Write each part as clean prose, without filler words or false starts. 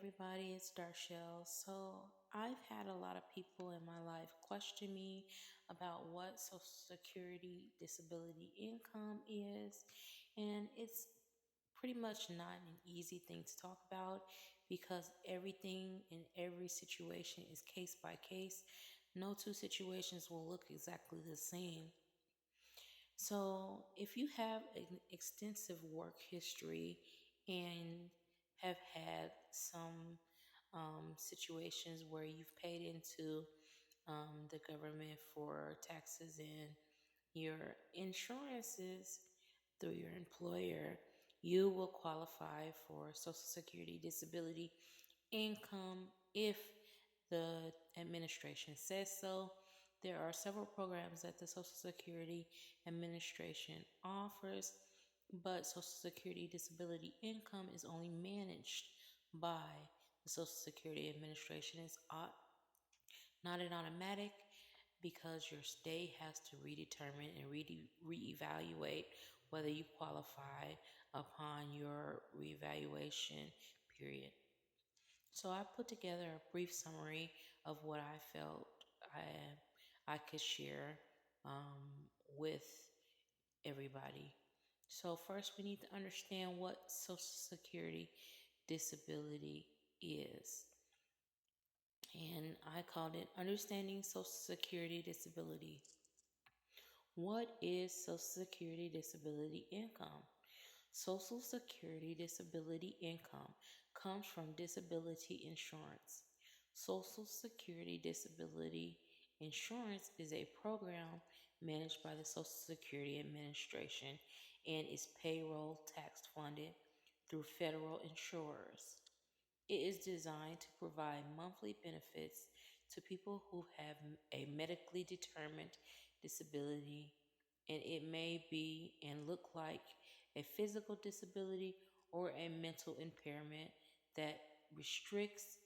everybody, it's Darshell. So, I've had a lot of people in my life question me about what Social Security disability income is, and it's pretty much not an easy thing to talk about because everything in every situation is case by case. No two situations will look exactly the same. So, if you have an extensive work history and have had some situations where you've paid into the government for taxes and your insurances through your employer, you will qualify for Social Security disability income if the administration says so. There are several programs that the Social Security Administration offers, but Social Security disability income is only managed by the Social Security Administration. It's not an automatic because your state has to redetermine and reevaluate whether you qualify upon your reevaluation period. So I put together a brief summary of what I felt I could share with everybody. So first, we need to understand what Social Security disability is, and I called it Understanding Social Security Disability. What is Social Security disability income? Social Security disability income comes from disability insurance. Social Security disability insurance is a program managed by the Social Security Administration and is payroll tax funded through federal insurers. It is designed to provide monthly benefits to people who have a medically determined disability, and it may be and look like a physical disability or a mental impairment that restricts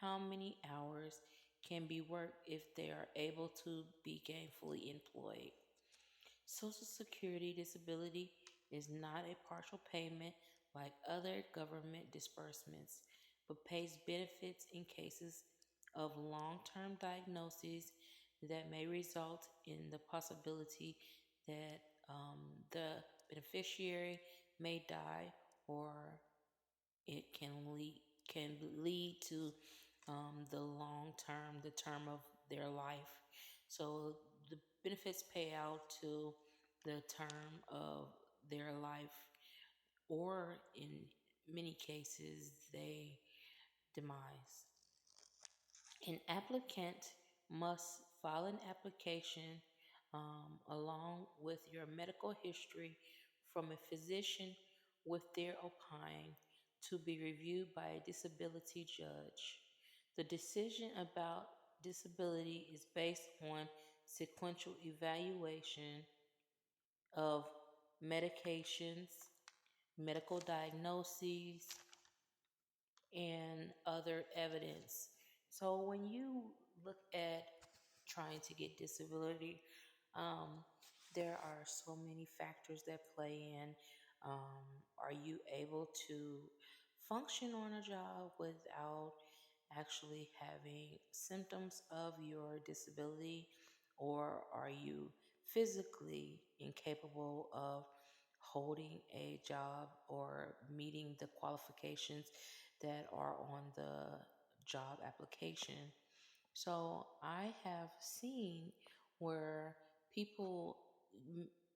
how many hours can be worked if they are able to be gainfully employed. Social Security disability is not a partial payment like other government disbursements, but pays benefits in cases of long term diagnoses that may result in the possibility that the beneficiary may die, or it can lead to the term of their life. So the benefits pay out to the term of their life, or in many cases, they demise. An applicant must file an application along with your medical history from a physician with their opine to be reviewed by a disability judge. The decision about disability is based on sequential evaluation of medications, medical diagnoses, and other evidence. So when you look at trying to get disability, um, there are so many factors that play in. Are you able to function on a job without actually having symptoms of your disability? Or are you physically incapable of holding a job or meeting the qualifications that are on the job application? So I have seen where people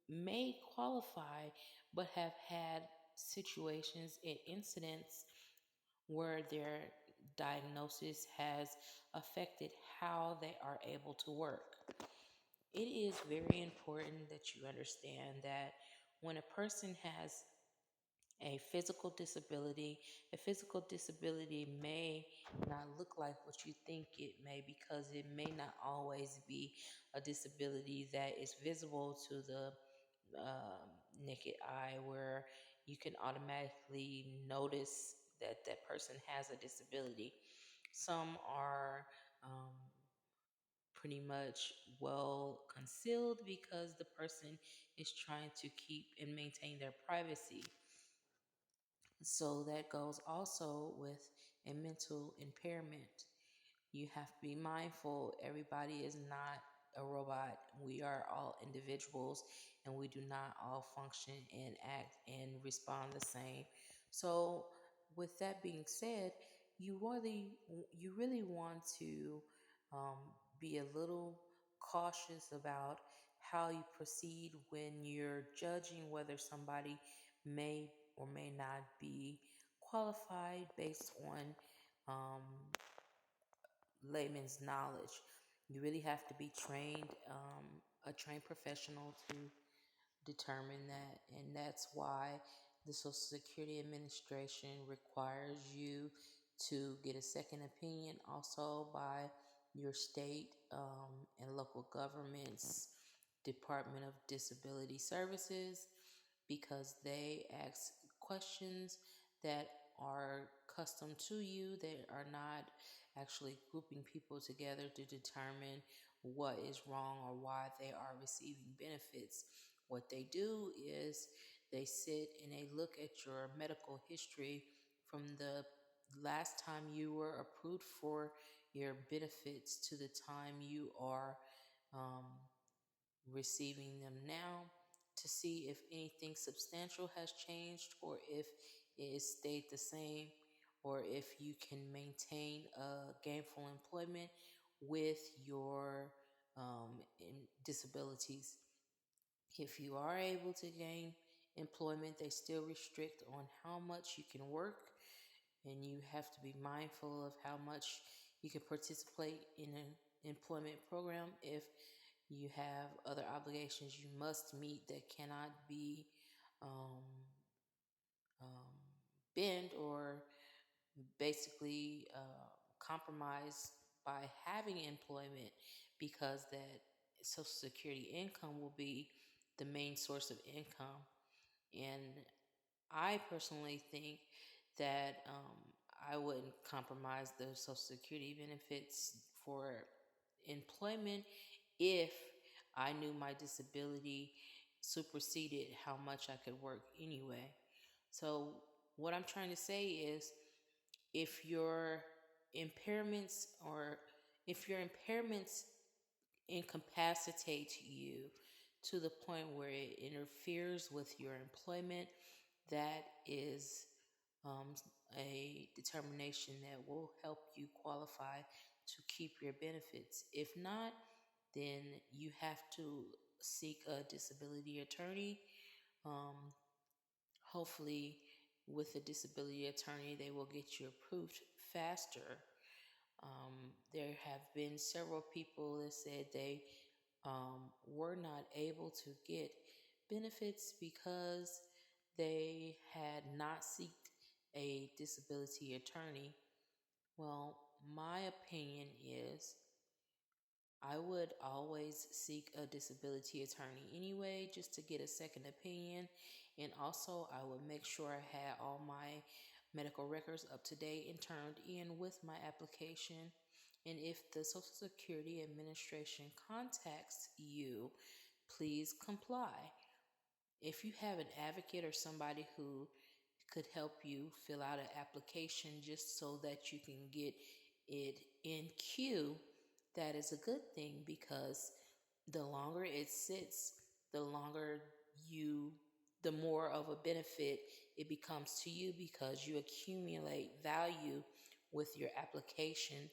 may qualify but have had situations and incidents where their diagnosis has affected how they are able to work. It is very important that you understand that when a person has a physical disability may not look like what you think it may, because it may not always be a disability that is visible to the naked eye, where you can automatically notice that that person has a disability. Some are pretty much well concealed because the person is trying to keep and maintain their privacy. So that goes also with a mental impairment. You have to be mindful everybody is not a robot. We are all individuals and we do not all function and act and respond the same. So with that being said, you really want to um, be a little cautious about how you proceed when you're judging whether somebody may or may not be qualified based on um, layman's knowledge. You really have to be a trained professional to determine that. And that's why the Social Security Administration requires you to get a second opinion also by your state and local government's Department of Disability Services because they ask questions that are custom to you, that are not actually grouping people together to determine what is wrong or why they are receiving benefits. What they do is they sit and they look at your medical history from the last time you were approved for your benefits to the time you are um, receiving them now to see if anything substantial has changed or if it stayed the same or if you can maintain gainful employment with your disabilities. If you are able to gain employment, they still restrict on how much you can work, and you have to be mindful of how much you can participate in an employment program. If you have other obligations you must meet that cannot be um, um, bent or basically compromised by having employment, because that Social Security income will be the main source of income. And I personally think that I wouldn't compromise the Social Security benefits for employment if I knew my disability superseded how much I could work anyway. So, what I'm trying to say is if your impairments or if your impairments incapacitate you to the point where it interferes with your employment, that is um, a determination that will help you qualify to keep your benefits. If not, then you have to seek a disability attorney. Um, Hopefully, with a disability attorney, they will get you approved faster. There have been several people that said they were not able to get benefits because they had not sought a disability attorney. Well, my opinion is I would always seek a disability attorney anyway, just to get a second opinion. And also, I would make sure I had all my medical records up to date and turned in with my application. And if the Social Security Administration contacts you, please comply. If you have an advocate or somebody who could help you fill out an application just so that you can get it in queue, that is a good thing because the longer it sits, the longer you, the more of a benefit it becomes to you because you accumulate value with your application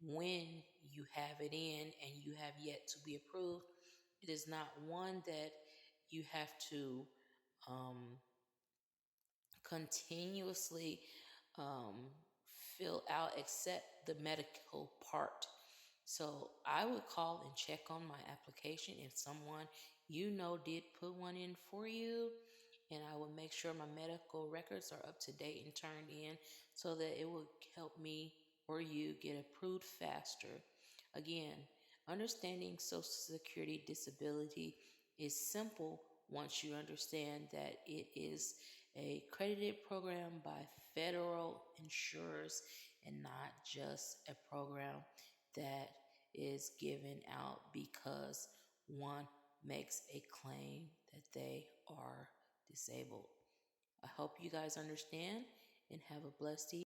when you have it in and you have yet to be approved. It is not one that you have to um, continuously um, fill out except the medical part. So I would call and check on my application if someone you know did put one in for you, and I will make sure my medical records are up to date and turned in so that it will help me or you get approved faster. Again, understanding Social Security disability is simple once you understand that it is a credited program by federal insurers and not just a program that is given out because one makes a claim that they are disabled. I hope you guys understand and have a blessed evening.